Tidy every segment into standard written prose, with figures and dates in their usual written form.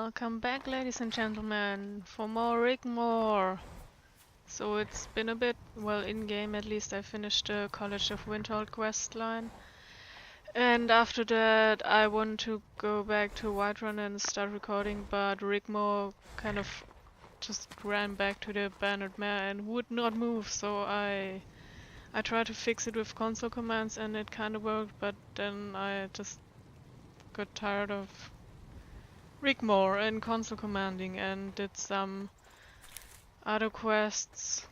Welcome back, ladies and gentlemen, for more Rigmor. So it's been a bit, well, in-game at least I finished the College of Windhold quest line. And after that I want to go back to Whiterun and start recording, but Rigmor kind of just ran back to the abandoned mare and would not move, so I tried to fix it with console commands and it kind of worked, but then I just got tired of Rigmor and console commanding and did some other quests.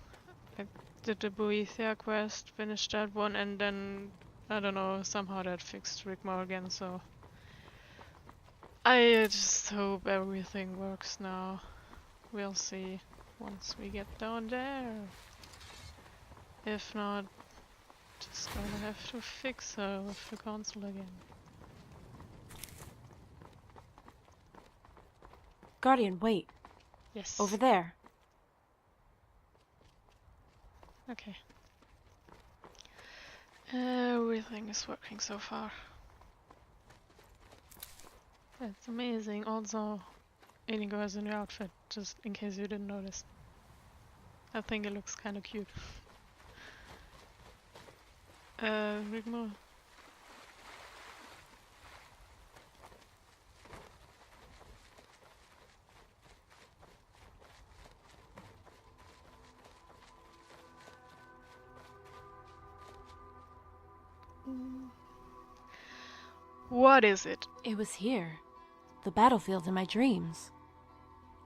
I did the Boethia quest, finished that one, and then, I don't know, somehow that fixed Rigmor again, so I just hope everything works now. We'll see once we get down there. If not, just gonna have to fix her with the console again. Guardian, wait. Yes. Over there. Okay. Everything is working so far. That's amazing. Also, Inigo has a new outfit, just in case you didn't notice. I think it looks kind of cute. Rigmor. What is it? It was here. The battlefield in my dreams.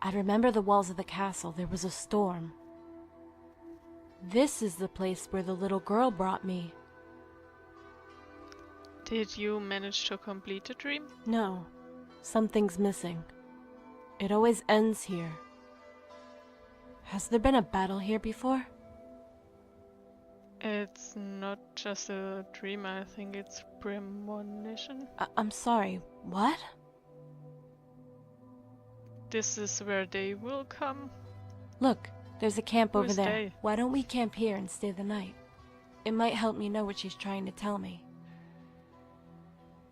I remember the walls of the castle. There was a storm. This is the place where the little girl brought me. Did you manage to complete the dream? No. Something's missing. It always ends here. Has there been a battle here before? It's not just a dream, I think it's premonition. I'm sorry, what? This is where they will come. Look, there's a camp over Who's there. they? Why don't we camp here and stay the night? It might help me know what she's trying to tell me.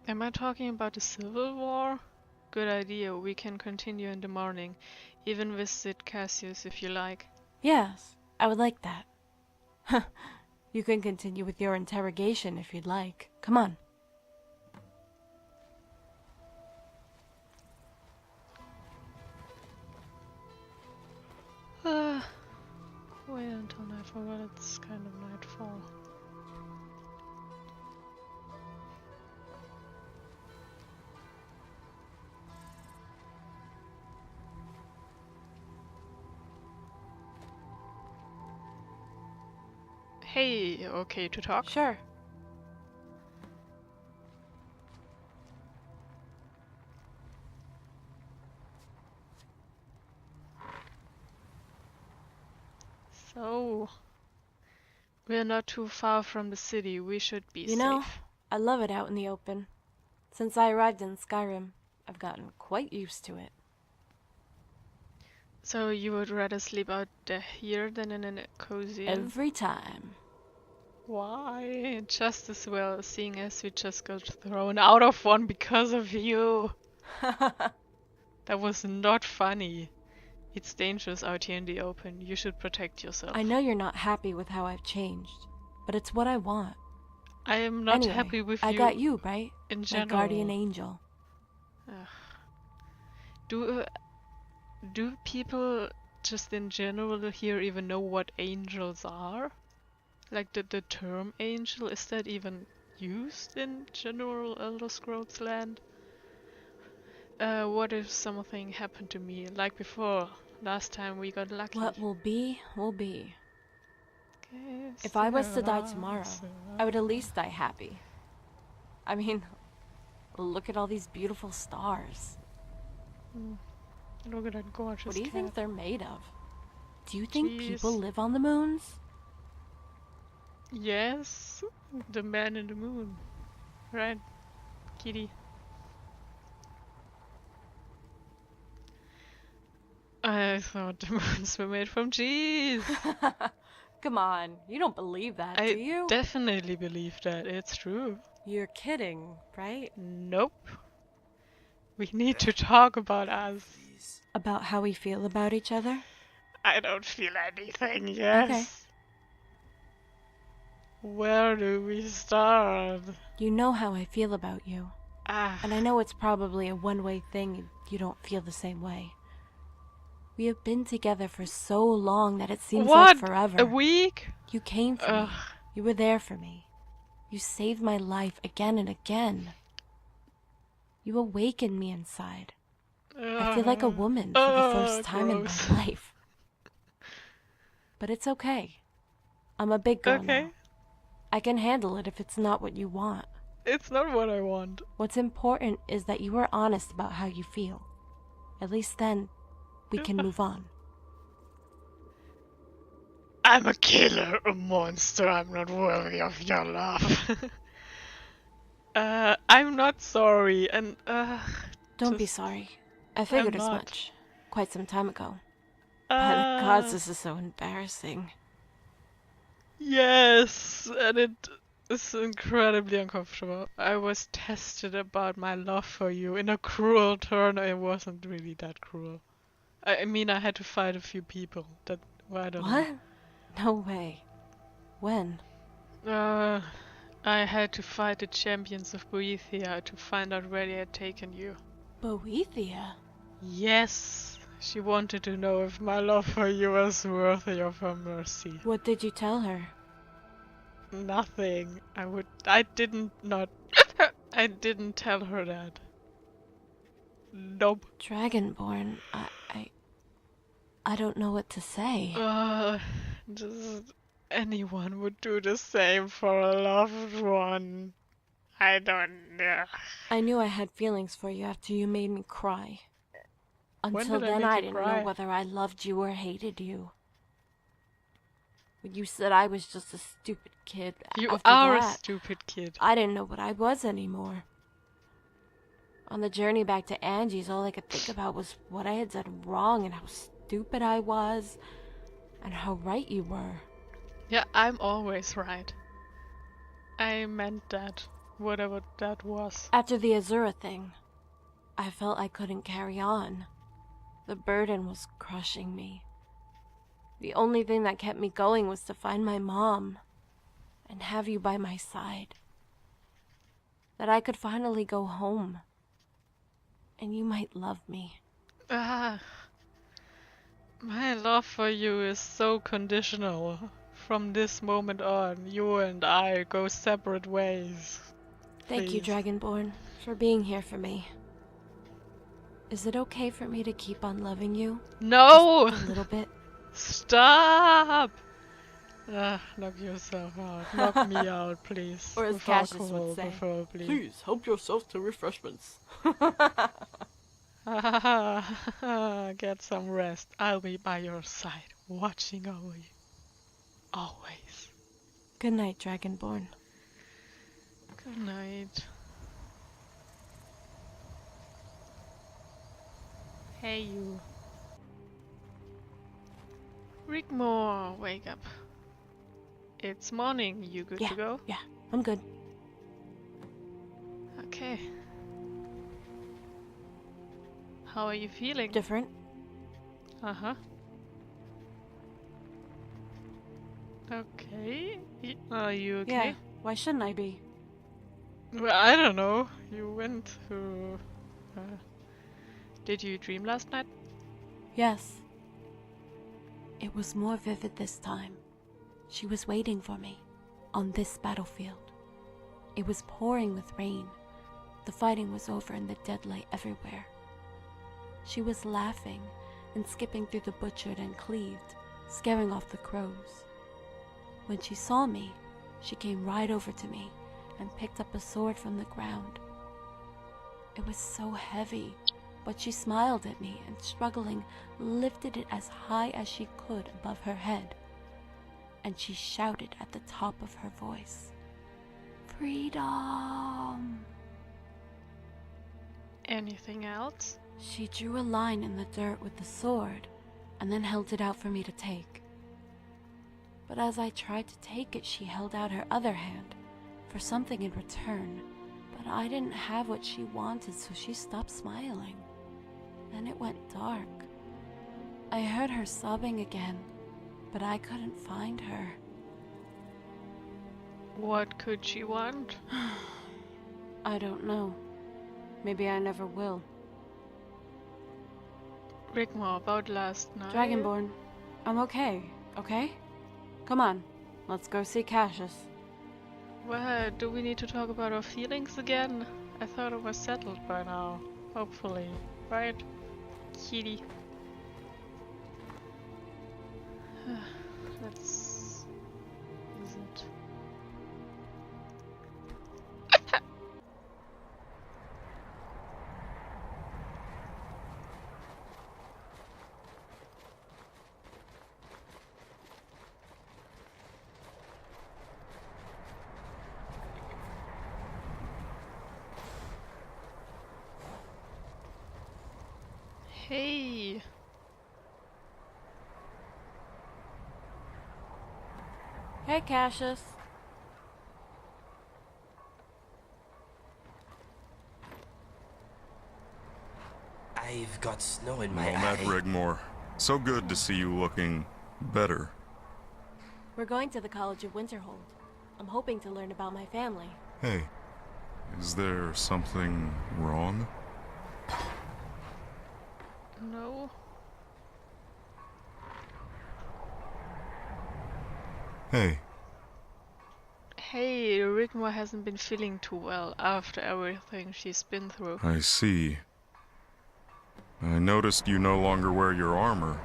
Am I talking about the Civil War? Good idea, we can continue in the morning. Even visit Cassius if you like. Yes, I would like that. You can continue with your interrogation if you'd like. Come on. Wait until nightfall, but it's kind of nightfall. Hey, okay to talk? Sure. So, we're not too far from the city, we should be safe. You know, I love it out in the open. Since I arrived in Skyrim, I've gotten quite used to it. So you would rather sleep out there here than in a cozy inn? Every time. Why? Just as well, seeing as we just got thrown out of one because of you. That was not funny. It's dangerous out here in the open. You should protect yourself. I know you're not happy with how I've changed, but it's what I want. I am not Anyway, happy with I you got you, right? in My general. guardian angel. Do people just in general here even know what angels are? Like the term angel, is that even used in general Elder Scrolls land? What if something happened to me, like before? Last time we got lucky. What will be, will be. Que If I was to die sera, tomorrow, sera. I would at least die happy. I mean, look at all these beautiful stars. Look at that gorgeous What do you cat. think they're made of? Do you think Jeez. people live on the moons? Yes, the man in the moon. Right, kitty. I thought the moons were made from cheese. Come on, you don't believe that, I do you? definitely believe that. It's true. You're kidding, right? Nope. We need to talk about us. Please. About how we feel about each other? I don't feel anything, Okay. yes. Where do we start? You know how I feel about you. And I know it's probably a one-way thing and you don't feel the same way. We have been together for so long that it seems like forever. A week? You came for me. You were there for me. You saved my life again and again. You awakened me inside. I feel like a woman for the first time gross. in my life. But it's okay. I'm a big girl now. I can handle it if it's not what you want. It's not what I want. What's important is that you are honest about how you feel. At least then, we can move on. I'm a killer, a monster. I'm not worthy of your love. I'm not sorry, and Don't be sorry. I figured as much. Quite some time ago. But gods, this is so embarrassing. Yes, and it is incredibly uncomfortable. I was tested about my love for you in a cruel turn. It wasn't really that cruel. I mean, I had to fight a few people. I don't know. What? No way. When? I had to fight the champions of Boethia to find out where they had taken you. Boethia? Yes, she wanted to know if my love for you was worthy of her mercy. What did you tell her? Nothing. I didn't tell her that. Nope. Dragonborn, I don't know what to say. Just anyone would do the same for a loved one. I don't know. I knew I had feelings for you after you made me cry. Until When did I then, make I you didn't cry? know whether I loved you or hated you. When you said I was just a stupid kid, You after are a that, stupid kid. I didn't know what I was anymore. On the journey back to Angie's, all I could think about was what I had done wrong and how stupid I was, and how right you were. Yeah, I'm always right. I meant that, whatever that was. After the Azura thing, I felt I couldn't carry on. The burden was crushing me. The only thing that kept me going was to find my mom and have you by my side. That I could finally go home. And you might love me. My love for you is so conditional. From this moment on, you and I go separate ways. Thank you, Please. Dragonborn, for being here for me. Is it okay for me to keep on loving you? No! Just a little bit? Stop! Knock yourself out. Knock me out, please. Or as With Cassius alcohol, would say, preferably. Please help yourself to refreshments. Get some rest. I'll be by your side, watching over you. Always. Good night, Dragonborn. Good night. Hey, you. Rigmor, wake up. It's morning. You good to go? Yeah, I'm good. Okay. How are you feeling? Different? Uh-huh. Okay. Are you okay? Yeah, why shouldn't I be? Well, I don't know. You went to... did you dream last night? Yes. It was more vivid this time. She was waiting for me, on this battlefield. It was pouring with rain. The fighting was over and the dead lay everywhere. She was laughing and skipping through the butchered and cleaved, scaring off the crows. When she saw me, she came right over to me and picked up a sword from the ground. It was so heavy, but she smiled at me and, struggling, lifted it as high as she could above her head. And she shouted at the top of her voice, "Freedom!" Anything else? She drew a line in the dirt with the sword and then held it out for me to take. But as I tried to take it, she held out her other hand for something in return, But I didn't have what she wanted, so she stopped smiling. Then it went dark. I heard her sobbing again, but I couldn't find her. What could she want? I don't know. Maybe I never will. Rigmor, about last night. Dragonborn, I'm okay, okay? Come on, let's go see Cassius. Well, do we need to talk about our feelings again? I thought it was settled by now. Hopefully. Right? Kitty. Let's use it. Hey! Hey, Cassius. I've got snow in my Well eye. met, Rigmor. So good to see you looking better. We're going to the College of Winterhold. I'm hoping to learn about my family. Hey, is there something wrong? No. Hey, Hey, Rigmor hasn't been feeling too well after everything she's been through. I see. I noticed you no longer wear your armor,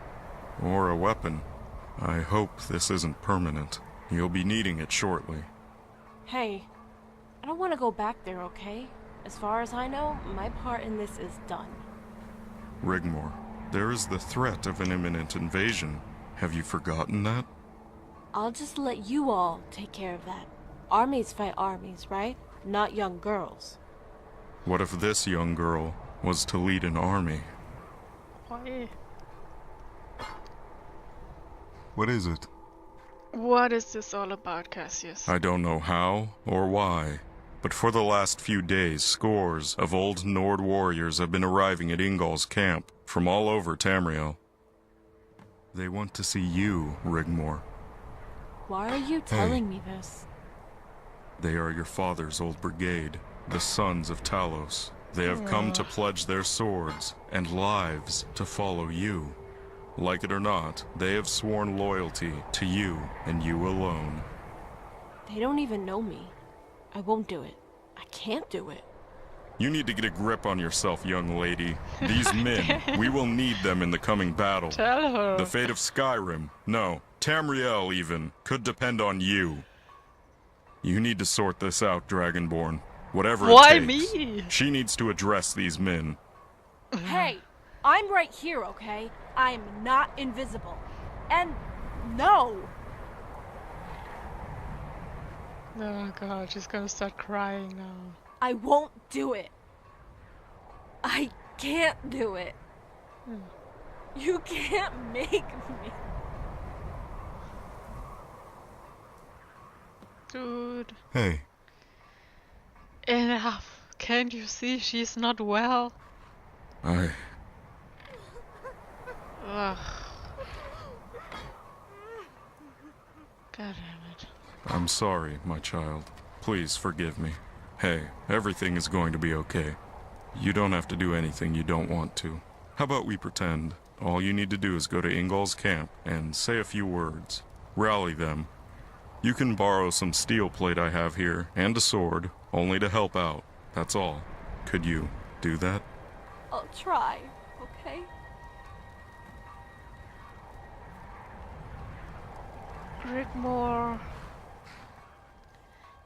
or a weapon. I hope this isn't permanent. You'll be needing it shortly. Hey, I don't want to go back there, okay? As far as I know, my part in this is done. Rigmor, there is the threat of an imminent invasion. Have you forgotten that? I'll just let you all take care of that. Armies fight armies, right? Not young girls. What if this young girl was to lead an army? Why? What is it? What is this all about, Cassius? I don't know how or why, but for the last few days, scores of old Nord warriors have been arriving at Ingol's camp from all over Tamriel. They want to see you, Rigmor. Why are you telling me this? They are your father's old brigade, the Sons of Talos. They have come to pledge their swords and lives to follow you. Like it or not, they have sworn loyalty to you and you alone. They don't even know me. I won't do it. I can't do it. You need to get a grip on yourself, young lady. These men, we will need them in the coming battle. Tell her. The fate of Skyrim, no, Tamriel even, could depend on you. You need to sort this out, Dragonborn. Whatever Why it takes. me? She needs to address these men. Hey, I'm right here, okay? I'm not invisible. And no! Oh god, she's gonna start crying now. I won't do it. I can't do it. You can't make me. Dude. Hey, Enough. Can't you see she's not well? I... Ugh. God damn it. I'm sorry, my child. Please forgive me. Hey, everything is going to be okay. You don't have to do anything you don't want to. How about we pretend? All you need to do is go to Ingol's camp and say a few words. Rally them. You can borrow some steel plate I have here, and a sword, only to help out. That's all. Could you do that? I'll try, okay? Rigmor.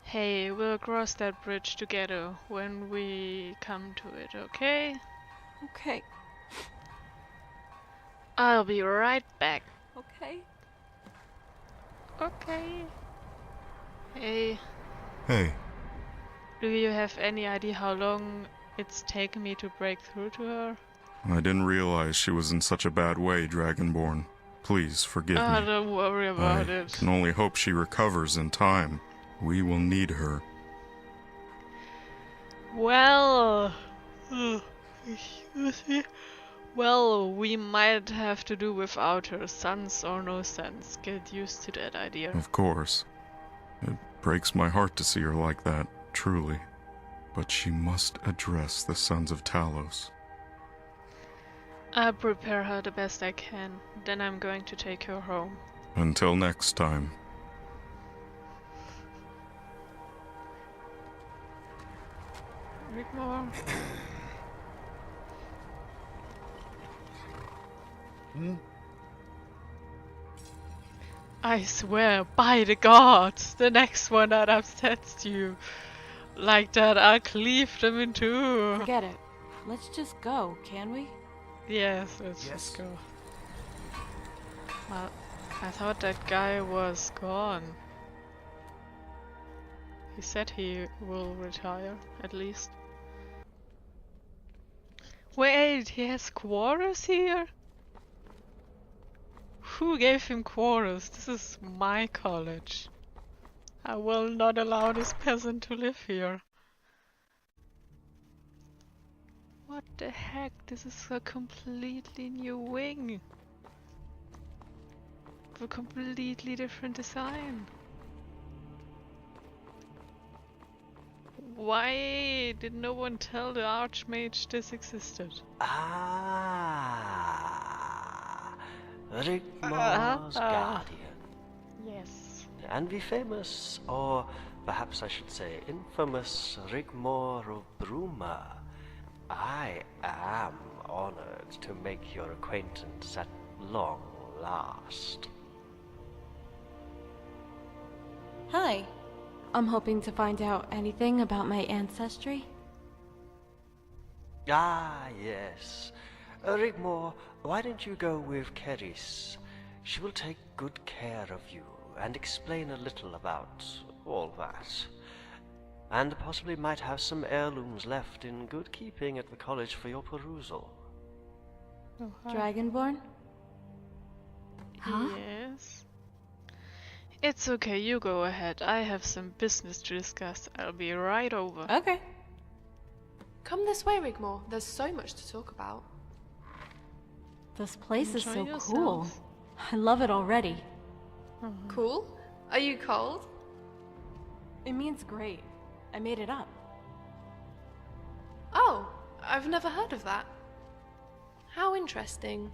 Hey, we'll cross that bridge together when we come to it, okay? Okay, I'll be right back. okay. Okay. Hey, Hey, do you have any idea how long it's taken me to break through to her? I didn't realize she was in such a bad way, Dragonborn. Please forgive me. Don't worry about I it. can only hope she recovers in time. We will need her. Well, well, we might have to do without her. Sense or no sense. Get used to that idea. Of course. It breaks my heart to see her like that, truly. But she must address the Sons of Talos. I'll prepare her the best I can. Then I'm going to take her home. Until next time. Rigmor. I swear, by the gods, the next one that upsets you like that, I'll cleave them in two. Forget it. Let's just go, can we? Yes, let's just go. Well, I thought that guy was gone. He said he will retire, at least. Wait, he has quarters here? Who gave him quarters? This is my college. I will not allow this peasant to live here. What the heck? This is a completely new wing. With a completely different design. Why did no one tell the Archmage this existed? Rigmor's guardian. Yes. And the famous, or perhaps I should say infamous, Rigmor of Bruma. I am honored to make your acquaintance at long last. Hi. I'm hoping to find out anything about my ancestry. Ah, yes. Rigmor, why don't you go with Keris? She will take good care of you and explain a little about all that. And possibly might have some heirlooms left in good keeping at the college for your perusal. Oh, hi. Dragonborn? Huh? Yes. It's okay, you go ahead. I have some business to discuss. I'll be right over. Okay. Come this way, Rigmor. There's so much to talk about. This place is Enjoy so cool. yourself. I love it already. Cool? Are you cold? It means great. I made it up. Oh, I've never heard of that. How interesting.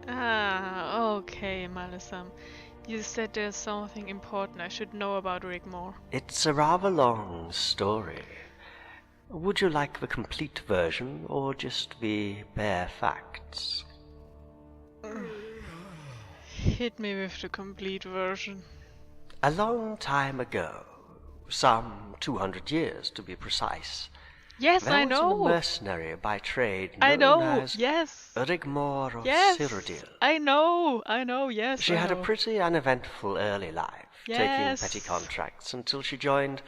Okay, Malisam. You said there's something important I should know about Rigmor. It's a rather long story. Would you like the complete version or just the bare facts? Hit me with the complete version. A long time ago, some 200 years to be precise, Yes, there I was know. a mercenary by trade I known know. as Yes. Rigmor of Yes. Cyrodiil. I know. Yes. She I had a know. pretty uneventful early life, taking Yes. petty contracts until she joined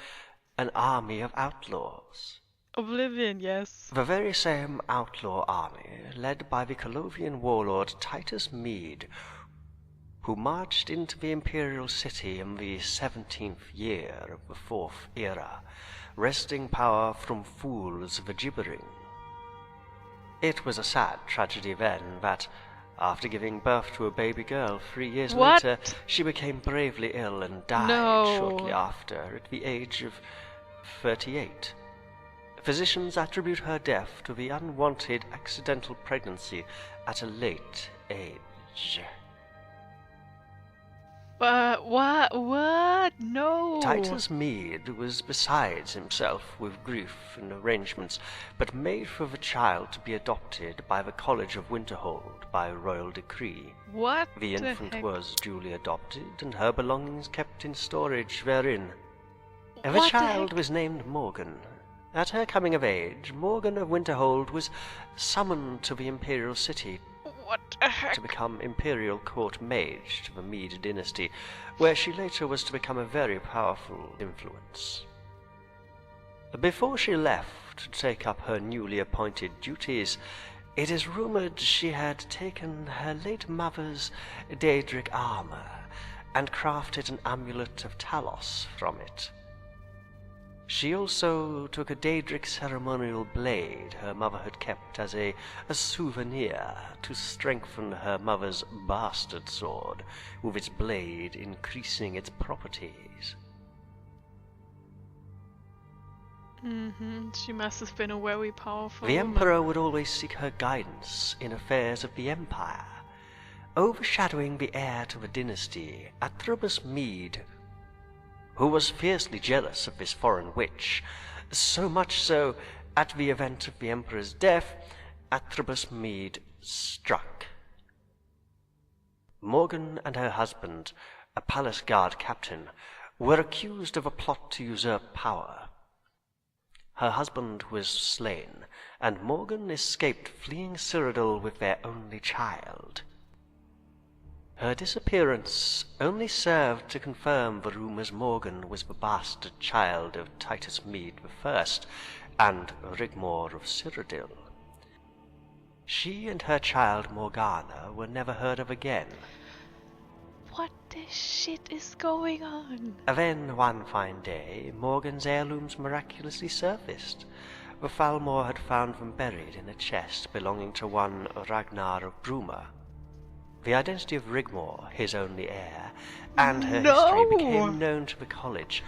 an army of outlaws. Oblivion. Yes. The very same outlaw army, led by the Colovian warlord Titus Mede, who marched into the imperial city in the 17th year of the Fourth Era, wresting power from fools the gibbering. It was a sad tragedy then that, after giving birth to a baby girl 3 years What? later, she became bravely ill and died No. shortly after at the age of 38. Physicians attribute her death to the unwanted accidental pregnancy at a late age. But what? What? No. Titus Mede was beside himself with grief and arrangements, but made for the child to be adopted by the College of Winterhold by royal decree. What The infant heck? was duly adopted, and her belongings kept in storage therein. The What the child heck? was named Morgan. At her coming of age, Morgan of Winterhold was summoned to the imperial city What the heck? to become imperial court mage to the Mede dynasty, where she later was to become a very powerful influence. Before she left to take up her newly appointed duties, it is rumored she had taken her late mother's Daedric armor and crafted an amulet of Talos from it. She also took a Daedric ceremonial blade her mother had kept as a souvenir to strengthen her mother's bastard sword, with its blade increasing its properties. She must have been a very powerful The woman. Emperor would always seek her guidance in affairs of the Empire. Overshadowing the heir to the dynasty, Atribus Mede, who was fiercely jealous of this foreign witch, so much so, at the event of the Emperor's death, Atribus Mede struck. Morgan and her husband, a palace guard captain, were accused of a plot to usurp power. Her husband was slain, and Morgan escaped, fleeing Cyrodiil with their only child. Her disappearance only served to confirm the rumors Morgan was the bastard child of Titus Mede I and Rigmor of Cyrodiil. She and her child Morgana were never heard of again. What the shit is going on? Then, one fine day, Morgan's heirlooms miraculously surfaced. The Falmor had found them buried in a chest belonging to one Rigmor of Bruma. The identity of Rigmor, his only heir, and her history became known to the college.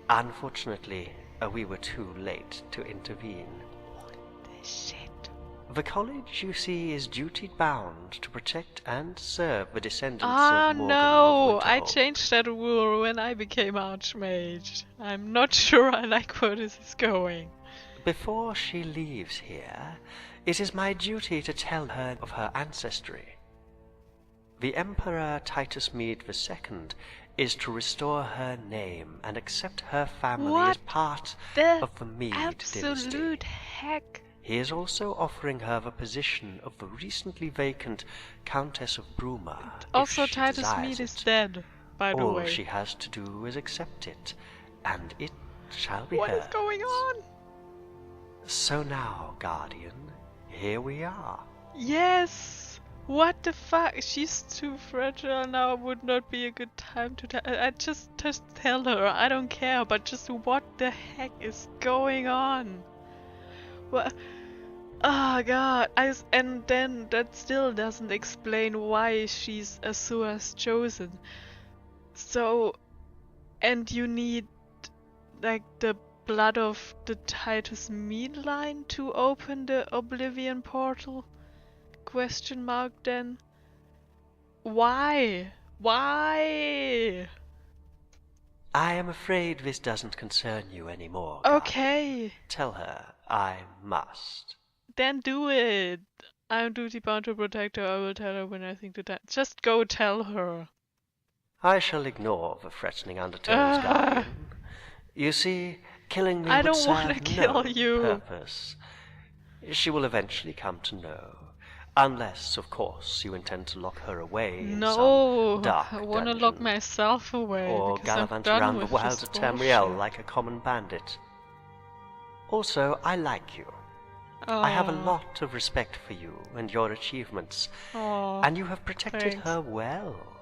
Unfortunately, we were too late to intervene. What the shit? The college, you see, is duty-bound to protect and serve the descendants Ah, of Morgan no! of I Winterhold. changed that rule when I became Archmage. I'm not sure I like where this is going. Before she leaves here, it is my duty to tell her of her ancestry. The Emperor Titus Mede II is to restore her name and accept her family as What part the of the Mede absolute dynasty. heck? He is also offering her the position of the recently vacant Countess of Bruma. Also, if she Titus desires Mede is it. dead, by the All way. she has to do is accept it, and it shall be What hers. is going on? So now, Guardian, here we are. Yes! What the fuck? She's too fragile now. Would not be a good time to I just tell her. I don't care, but just what the heck is going on? What? Oh god. And then that still doesn't explain why she's Asua's chosen. So, and you need like the blood of the Titus Mede line to open the Oblivion portal? Question mark then? Why? Why? I am afraid this doesn't concern you anymore, Guardian. Okay, Tell her I must. then do it. I'm duty bound to protect her. I will tell her when I think to that. Just go tell her. I shall ignore the threatening undertones, Guardian. You see, killing me I would don't serve wanna kill no you. purpose. She will eventually come to know. Unless, of course, you intend to lock her away in No, some dark I wanna dungeon, lock myself away. or because I'm gallivant done around the with wilds this of Tamriel bullshit. like a common bandit. Also, I like you. I have a Aw, lot of respect for you and your achievements, aw, and you have protected thanks. her well.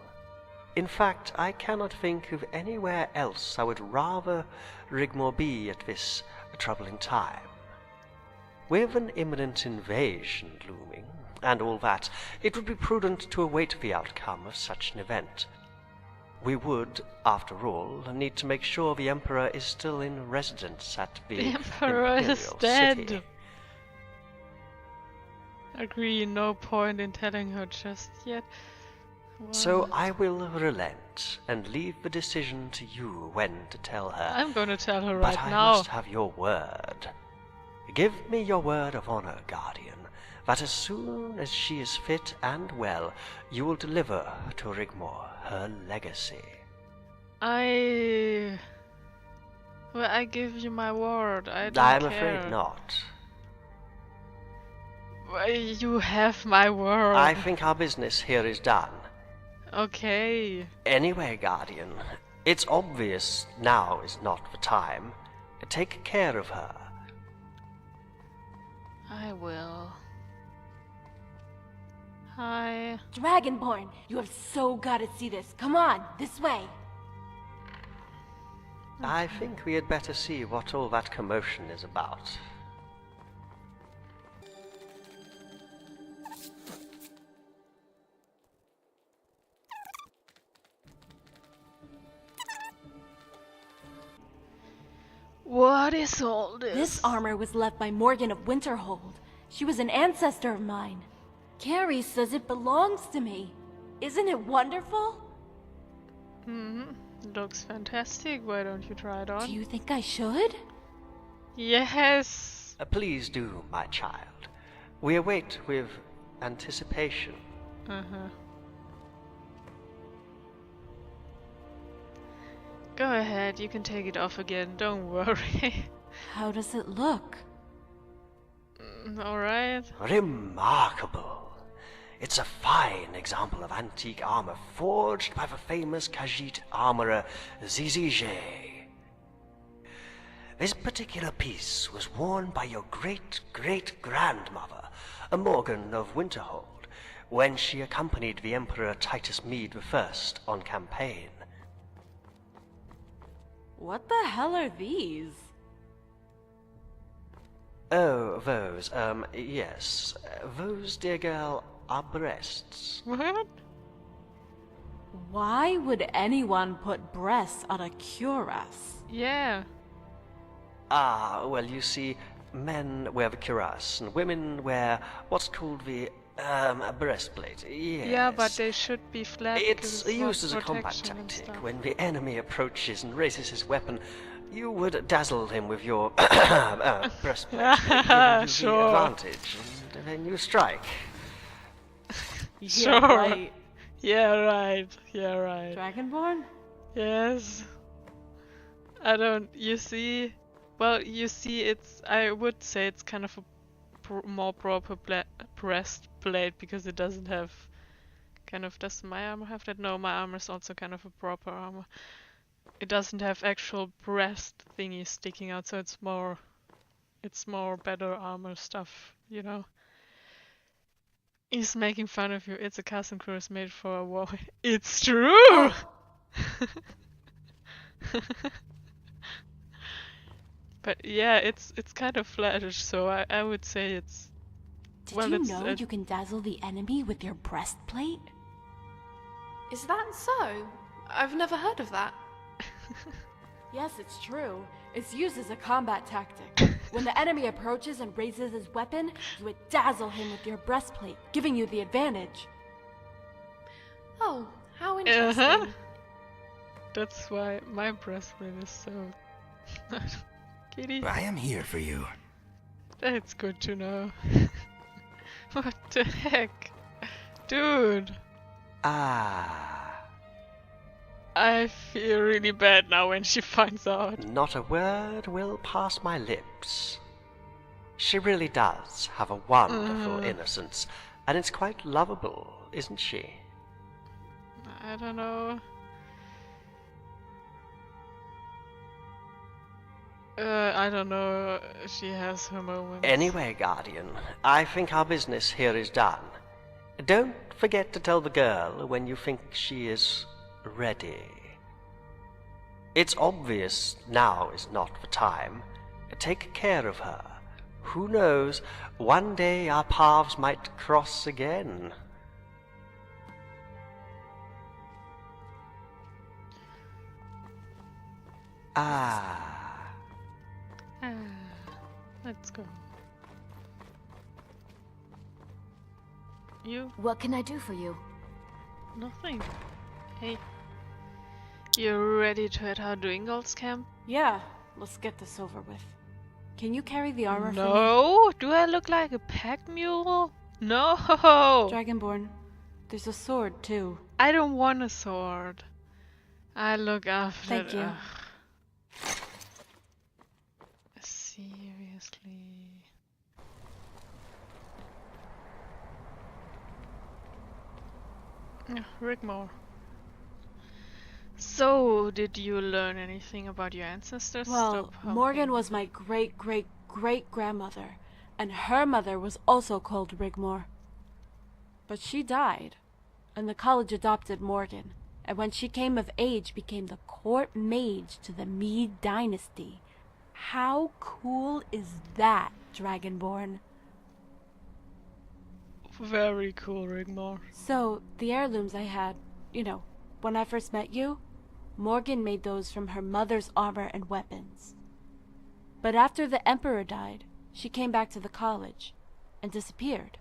In fact, I cannot think of anywhere else I would rather Rigmor be at this troubling time. With an imminent invasion looming, and all that, it would be prudent to await the outcome of such an event. We would, after all, need to make sure the Emperor is still in residence at the The Emperor is Imperial dead. City. Agree, no point in telling her just yet. So What? I will relent and leave the decision to you when to tell her. I'm gonna tell her But right I now. must have your word. Give me your word of honor, Guardian, that as soon as she is fit and well, you will deliver to Rigmor her legacy. Well, I give you my word. I don't I'm care. afraid not. Well, you have my word. I think our business here is done. Okay. Anyway, Guardian, it's obvious now is not the time. Take care of her. I will. Hi. Dragonborn, you have so got to see this. Come on, this way. I think we had better see what all that commotion is about. What is all this? This armor was left by Morgan of Winterhold. She was an ancestor of mine. Carrie says it belongs to me. Isn't it wonderful? Looks fantastic. Why don't you try it on? Do you think I should? Yes. Please do, my child. We await with anticipation. Go ahead, you can take it off again, don't worry. How does it look? Alright. Remarkable. It's a fine example of antique armor forged by the famous Khajiit armorer Zizije. This particular piece was worn by your great-great-grandmother, Morgan of Winterhold, when she accompanied the Emperor Titus Mede I on campaign. What the hell are these? Oh, those, yes. Those, dear girl, are breasts. What? Why would anyone put breasts on a cuirass? Yeah. Ah, well, you see, men wear the cuirass, and women wear what's called the, breastplate. Yes. Yeah, but they should be flat. It's because used as a protection combat and tactic. stuff. When the enemy approaches and raises his weapon, you would dazzle him with your breastplate, giving you Sure. the advantage, and then you strike. Sure. Right. Yeah, right. Yeah, right. Dragonborn? Yes. I don't. You see? Well, you see, it's. I would say it's kind of a more proper breastplate because it doesn't have. Kind of. Does my armor have that? No, my armor is also kind of a proper armor. It doesn't have actual breast thingies sticking out, so it's more. It's more better armor stuff, you know. He's making fun of you. It's a custom cruise made for a war. It's true! But yeah, it's kind of flattish, so I would say it's... Did well, you it's know you can dazzle the enemy with your breastplate? Is that so? I've never heard of that. Yes, it's true. It's used as a combat tactic. When the enemy approaches and raises his weapon, you would dazzle him with your breastplate, giving you the advantage. Oh, how interesting. That's why my breastplate is so... Kitty, I am here for you. that's good to know. What the heck? Dude, Ah, I feel really bad now when she finds out. not a word will pass my lips. She really does have a wonderful innocence, and it's quite lovable, isn't she? I don't know. I don't know. She has her moments. Anyway, Guardian, I think our business here is done. Don't forget to tell the girl when you think she is ready. It's obvious now is not the time. Take care of her. Who knows, one day our paths might cross again. Ah. Let's go. You? What can I do for you? Nothing. Hey. You ready to head out to Ingolf's camp? Yeah, let's get this over with. Can you carry the armor for me? No! Do I look like a pack mule? No! Dragonborn, there's a sword too. I don't want a sword. I look after Thank you. Seriously. Rigmor. So, did you learn anything about your ancestors? Well, Stop Morgan helping. was my great-great-great-grandmother, and her mother was also called Rigmor. But she died, and the college adopted Morgan, and when she came of age became the court mage to the Mead dynasty. How cool is that, Dragonborn? Very cool, Rigmor. So, the heirlooms I had, when I first met you, Morgan made those from her mother's armor and weapons. But after the Emperor died, she came back to the college and disappeared.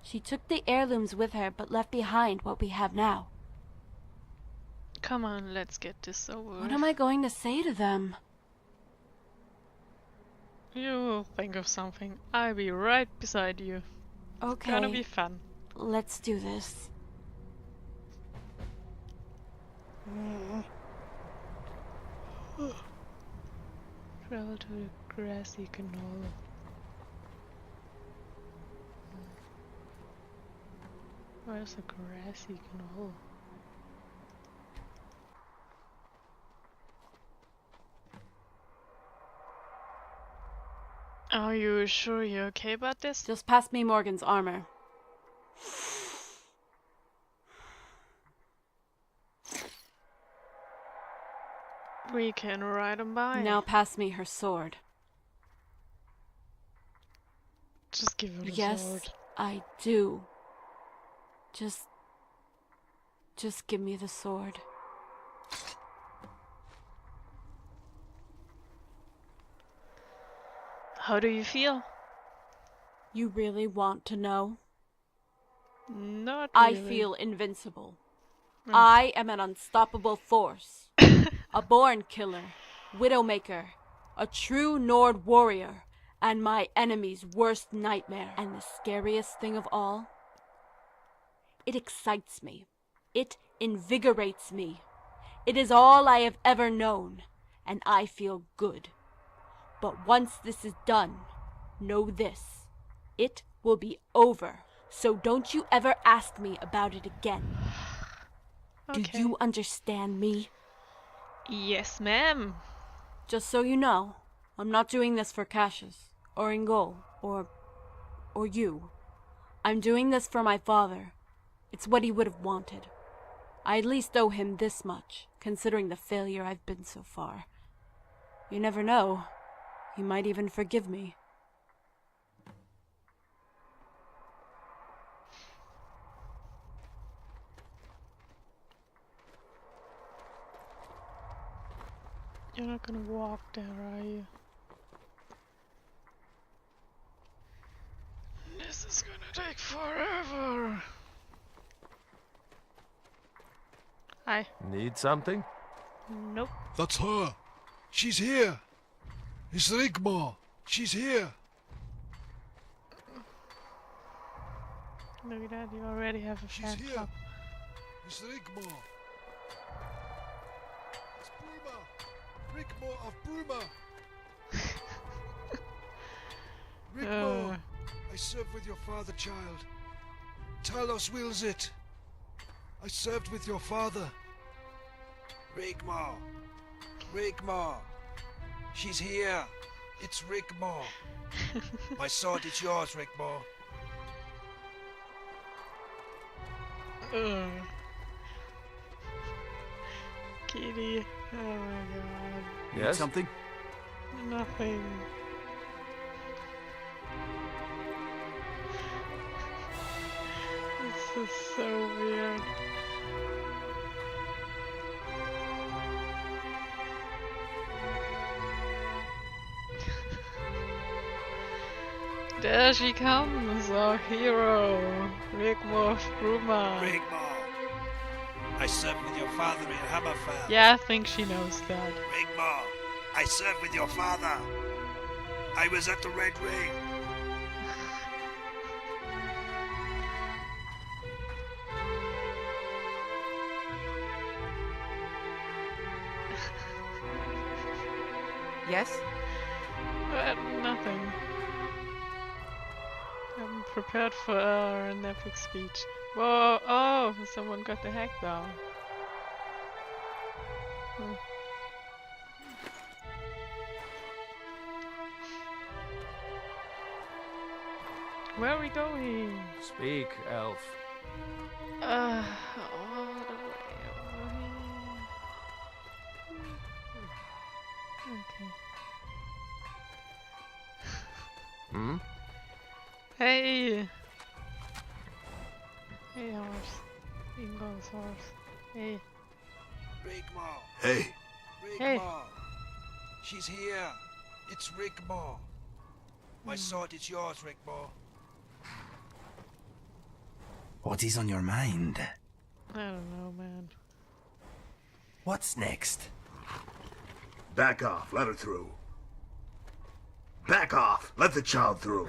She took the heirlooms with her but left behind what we have now. Come on, let's get this over. What am I going to say to them? You think of something. I'll be right beside you. Okay. It's gonna be fun. Let's do this. Travel to the grassy knoll. Where's the grassy knoll? Are you sure you're okay about this? Just pass me Morgan's armor. We can ride 'em by. Now pass me her sword. Just give her the Yes, sword. I do. Just give me the sword. How do you feel? You really want to know? Not I really. feel invincible. Oh. I am an unstoppable force. A born killer, widowmaker, a true Nord warrior, and my enemy's worst nightmare. And the scariest thing of all? It excites me. It invigorates me. It is all I have ever known, and I feel good. But once this is done, know this. It will be over. So don't you ever ask me about it again. Okay. Do you understand me? Yes, ma'am. Just so you know, I'm not doing this for Cassius, or Ingol, or you. I'm doing this for my father. It's what he would have wanted. I at least owe him this much, considering the failure I've been so far. You never know. He might even forgive me. You're not gonna walk there, are you? This is gonna take forever. Hi. Need something? Nope. That's her. She's here. It's Rigmor. She's here. Look at that, you already have a She's fan here. club. It's Rigmor. It's Bruma. Rigmor of Bruma. Rigmor, I served with your father, child. Talos wills it. I served with your father. Rigmor. Rigmor. She's here. It's Rigmor. My sword is yours, Rigmor. Kitty. Oh my god. Yes? Something? Nothing. This is so weird. There she comes, our hero, Rigmor of Bruma. Rigmor. I served with your father in Hammerfell. Yeah, I think she knows that. Rigmor, I served with your father. I was at the Red Ring. Yes? Nothing. I'm prepared for an epic speech. Whoa! Oh, someone got the hack down. Hmm. Where are we going? Speak, elf. All the way over here. Okay. Hmm? Hey! Hey, horse. Ingo's horse. Hey. Rigmor! Hey, Rigmor! She's here! It's Rigmor! My sword is yours, Rigmor. What is on your mind? I don't know, man. What's next? back off. Let her through. Back off. Let the child through.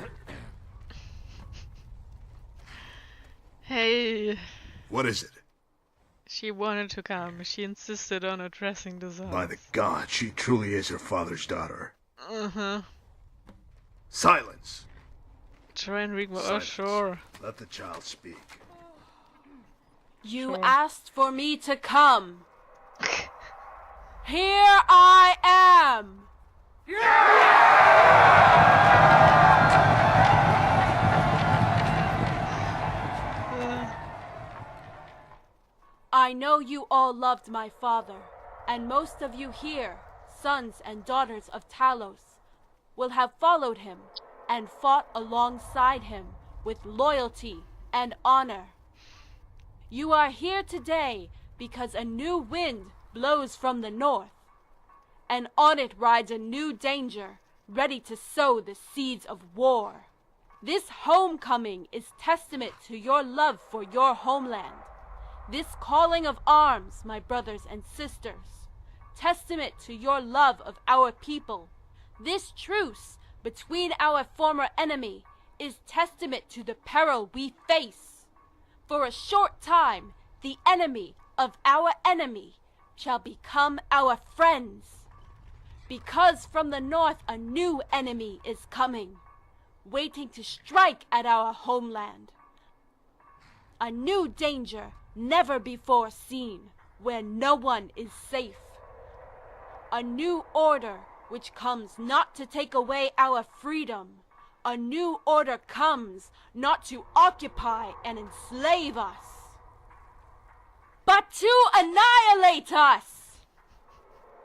Hey! What is it? She wanted to come. She insisted on addressing the zone. By the god, she truly is her father's daughter. Uh-huh. Silence. Try and read more. Oh, Silence. sure. Let the child speak. You Sure. asked for me to come. Here I am. I know you all loved my father, and most of you here, sons and daughters of Talos, will have followed him and fought alongside him with loyalty and honor. You are here today because a new wind blows from the north, and on it rides a new danger, ready to sow the seeds of war. This homecoming is testament to your love for your homeland. This calling of arms, my brothers and sisters, testament to your love of our people. This truce between our former enemy is testament to the peril we face. For a short time, the enemy of our enemy shall become our friends. Because from the north a new enemy is coming, waiting to strike at our homeland. A new danger never before seen, where no one is safe. A new order which comes not to take away our freedom. A new order comes not to occupy and enslave us, but to annihilate us,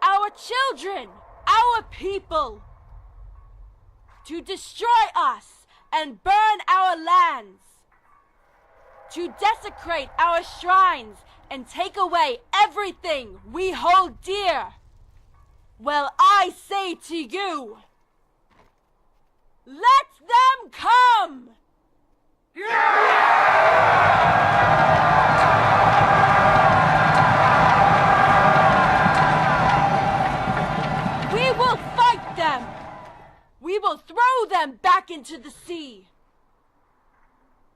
our children, our people, to destroy us and burn our lands, to desecrate our shrines and take away everything we hold dear. Well, I say to you, let them come! We will fight them! We will throw them back into the sea!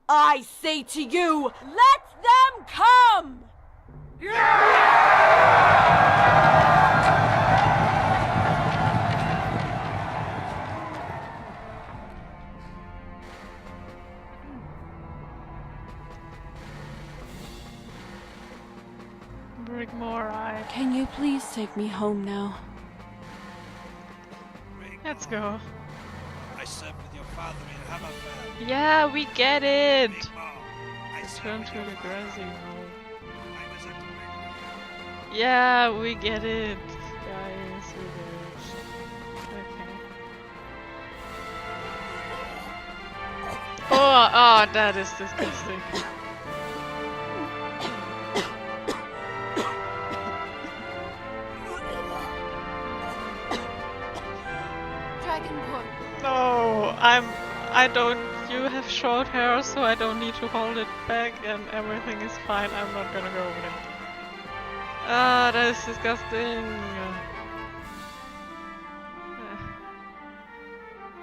I say to you, let them come! Rigmor, Can you please take me home now? let's go. I served with your father in Hammerfell. Yeah, we get it! Rigmor, I served Return with to your the father. grassy knoll. I was at Rigmor. Yeah, we get it, guys, we get it. Okay. Oh, that is disgusting. Dragonborn. No, I don't, you have short hair, so I don't need to hold it back and everything is fine. I'm not gonna go over there. Ah, that is disgusting.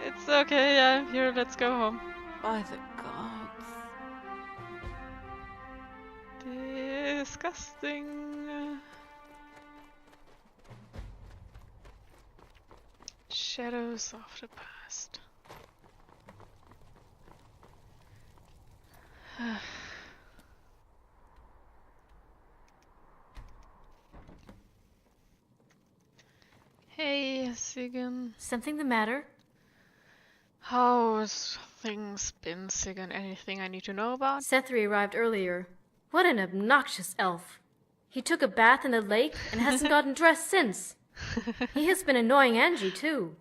It's okay, I'm here, let's go home. By the gods. Disgusting. Shadows of the past. Hey, Sigyn. Something the matter? How's things been, Sigan? Anything I need to know about? Sethri arrived earlier. What an obnoxious elf. He took a bath in the lake and hasn't gotten dressed since. He has been annoying Angie, too.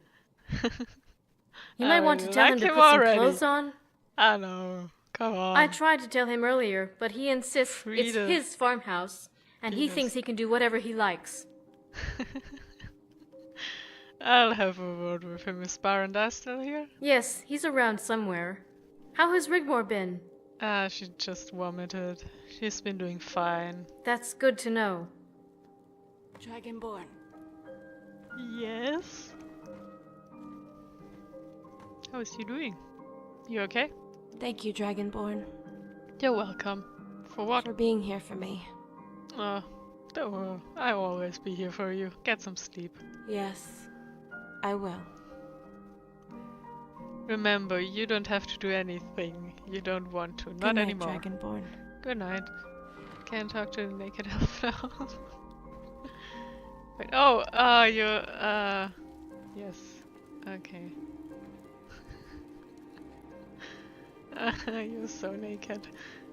You might want to tell him to put some clothes on. I know. Come on. I tried to tell him earlier, but he insists it's his farmhouse, and he thinks he can do whatever he likes. I'll have a word with him. Is Baranda still here? Yes, he's around somewhere. How has Rigmor been? She just vomited. She's been doing fine. That's good to know. Dragonborn. Yes? How is you doing? You okay? Thank you, Dragonborn. You're welcome. For what? For being here for me. Oh, don't worry. I'll always be here for you. Get some sleep. Yes, I will. Remember, you don't have to do anything you don't want to. Good Not night, anymore. Dragonborn. Good night. Can't talk to the naked elf now. Wait, oh, you're, yes. Okay. You're so naked.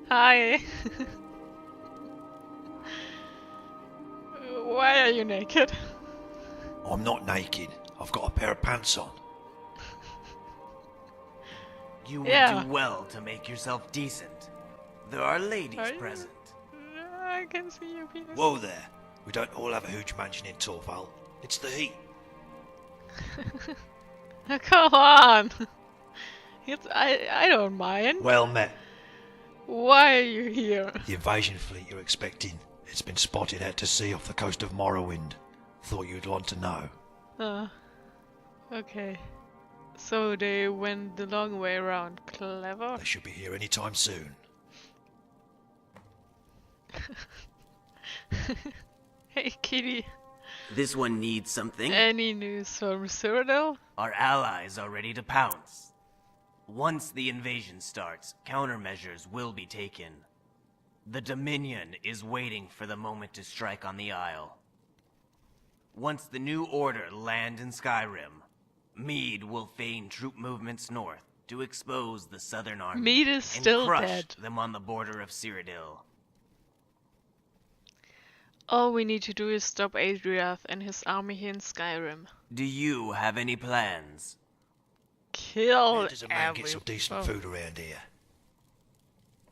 Hi! Why are you naked? I'm not naked. I've got a pair of pants on. You would do well to make yourself decent. There are ladies Are you? present. I can see your penis. Whoa there. We don't all have a huge mansion in Torval. It's the heat. Come on! I don't mind. Well met. Why are you here? The invasion fleet you're expecting. It's been spotted out to sea off the coast of Morrowind. Thought you'd want to know. Okay. So they went the long way around. Clever. They should be here any time soon. Hey, kitty. This one needs something. Any news from Cyrodiil? Our allies are ready to pounce. Once the invasion starts, countermeasures will be taken. The Dominion is waiting for the moment to strike on the Isle. Once the New Order land in Skyrim, Mead will feign troop movements north to expose the Southern Army Mead is still and crush dead. them on the border of Cyrodiil. All we need to do is stop Adriath and his army here in Skyrim. Do you have any plans? Kill How does a man get some decent everyone. food around here?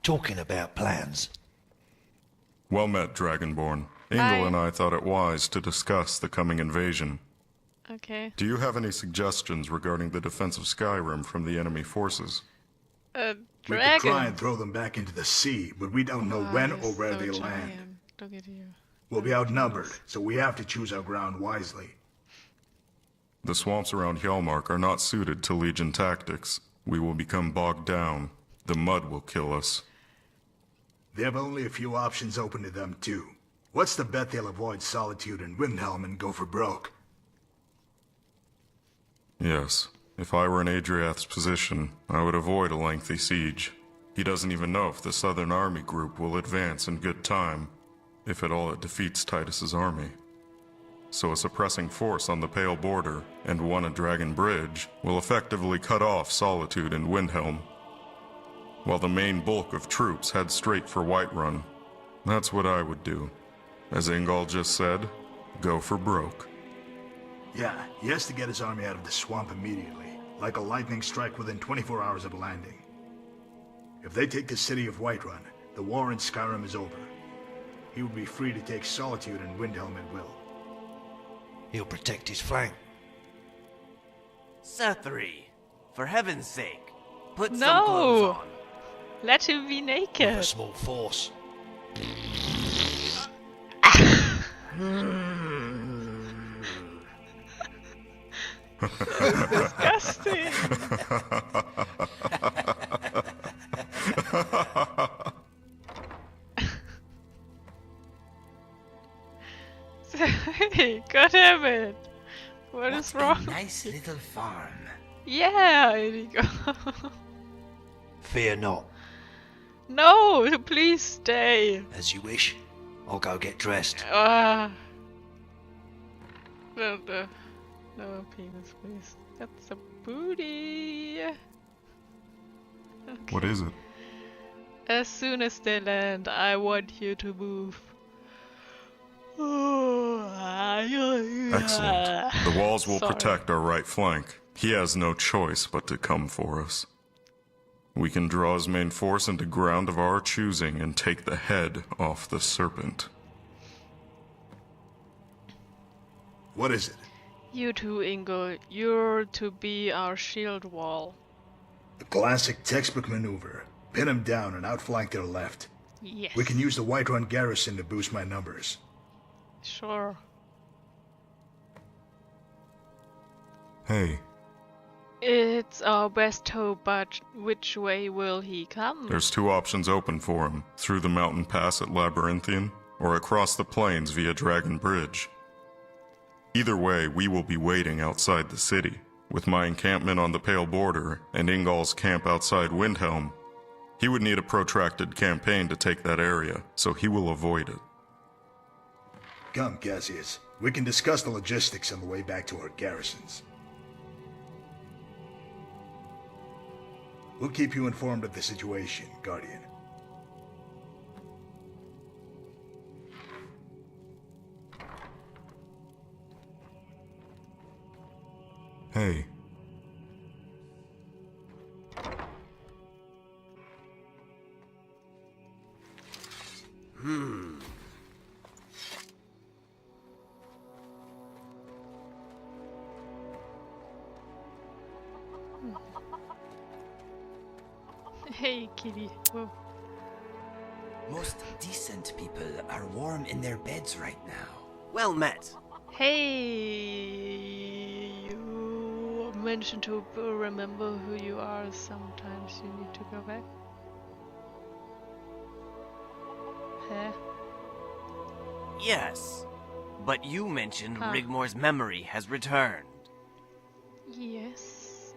Talking about plans. Well met, Dragonborn. Hi. Ingel and I thought it wise to discuss the coming invasion. Okay. Do you have any suggestions regarding the defense of Skyrim from the enemy forces? We could Dragon. try and throw them back into the sea, but we don't know when or where You're they so land. giant. Look at you. We'll be outnumbered, so we have to choose our ground wisely. The swamps around Hjalmark are not suited to Legion tactics. We will become bogged down. The mud will kill us. They have only a few options open to them, too. What's the bet they'll avoid Solitude and Windhelm and go for broke? Yes. If I were in Adriath's position, I would avoid a lengthy siege. He doesn't even know if the Southern Army group will advance in good time, if at all it defeats Titus's army. So a suppressing force on the Pale Border and one at Dragon Bridge will effectively cut off Solitude and Windhelm, while the main bulk of troops head straight for Whiterun. That's what I would do. As Ingol just said, go for broke. Yeah, he has to get his army out of the swamp immediately, like a lightning strike within 24 hours of landing. If they take the city of Whiterun, the war in Skyrim is over. He will be free to take Solitude and Windhelm at will. He'll protect his flank. Sethri, for heaven's sake, put some No! clothes on. Let him be With a naked. small force. Disgusting. Hey, God damn it. What is wrong? Nice little farm. Yeah, Inigo. Fear not. No, please stay. As you wish. I'll go get dressed. Uh, No penis, please. That's a booty. Okay. What is it? As soon as they land, I want you to move. Excellent. The walls will Sorry. protect our right flank. He has no choice but to come for us. We can draw his main force into ground of our choosing and take the head off the serpent. What is it? You two, Ingo, you're to be our shield wall. A classic textbook maneuver. Pin them down and outflank their left. Yes. We can use the Whiterun garrison to boost my numbers. Sure. Hey, It's our best hope, but which way will he come? there's two options open for him. Through the mountain pass at Labyrinthian, or across the plains via Dragon Bridge. Either way, we will be waiting outside the city. With my encampment on the Pale Border and Ingol's camp outside Windhelm, he would need a protracted campaign to take that area, so he will avoid it. Come, Cassius. We can discuss the logistics on the way back to our garrisons. We'll keep you informed of the situation, Guardian. Hey. Hey, kitty. Whoa. Most decent people are warm in their beds right now. Well met. Hey, you mentioned to remember who you are. Sometimes you need to go back. Huh? Yes. But you mentioned Huh. Rigmor's memory has returned. Yes.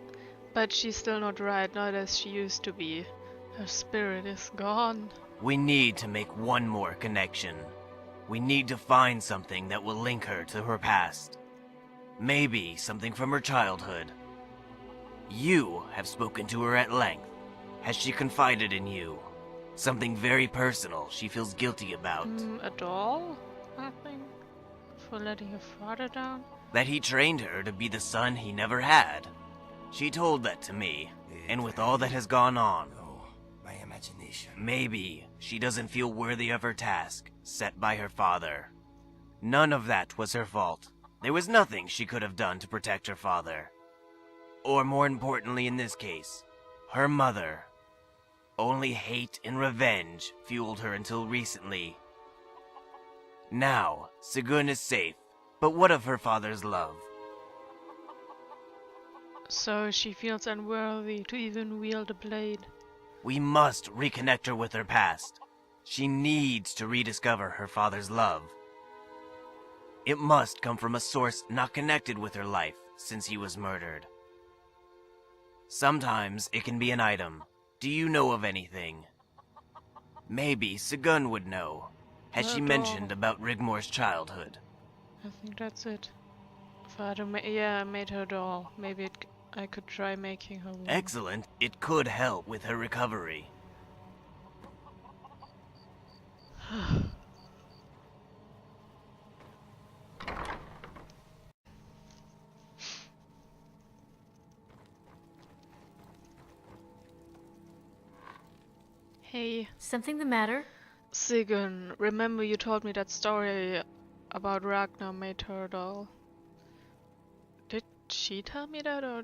But she's still not right, not as she used to be. Her spirit is gone. We need to make one more connection. We need to find something that will link her to her past. Maybe something from her childhood. You have spoken to her at length. Has she confided in you? Something very personal she feels guilty about. A doll? I think. For letting her father down? That he trained her to be the son he never had. She told that to me, and with all that has gone on, My imagination. maybe she doesn't feel worthy of her task set by her father. None of that was her fault. There was nothing she could have done to protect her father. Or more importantly in this case, her mother. Only hate and revenge fueled her until recently. Now, Sigun is safe, but what of her father's love? So she feels unworthy to even wield a blade. We must reconnect her with her past. She needs to rediscover her father's love. It must come from a source not connected with her life since he was murdered. Sometimes it can be an item. Do you know of anything? Maybe Sigun would know. Has she Not mentioned all. about Rigmor's childhood? I think that's it. Father, made her doll. Maybe I could try making her one. Excellent. It could help with her recovery. Hey, Something the matter? Sigun, remember you told me that story about Ragnar made her doll? Did she tell me that, or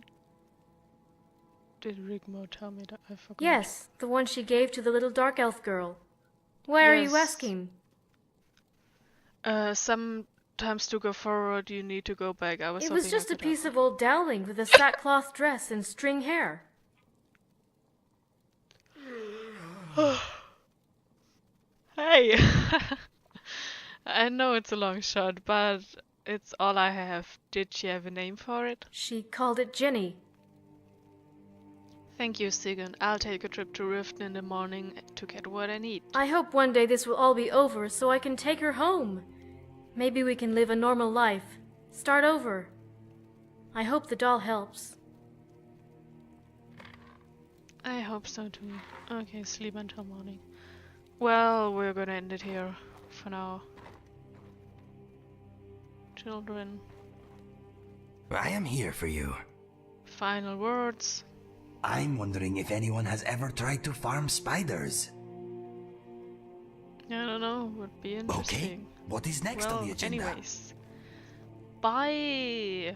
did Rigmor tell me that? I forgot. Yes, the one she gave to the little dark elf girl. Why are you Yes. asking? Sometimes to go forward, you need to go back. I was It was hoping I just a could piece of old dowling with a sackcloth dress and string hair. Hey! I know it's a long shot, but it's all I have. Did she have a name for it? She called it Ginny. Thank you, Sigun. I'll take a trip to Riften in the morning to get what I need. I hope one day this will all be over so I can take her home. Maybe we can live a normal life. Start over. I hope the doll helps. I hope so too. Okay, sleep until morning. Well, we're gonna end it here for now. Children. I am here for you. Final words. I'm wondering if anyone has ever tried to farm spiders. I don't know, would be interesting. Okay, what is next on the agenda? Anyways. Bye!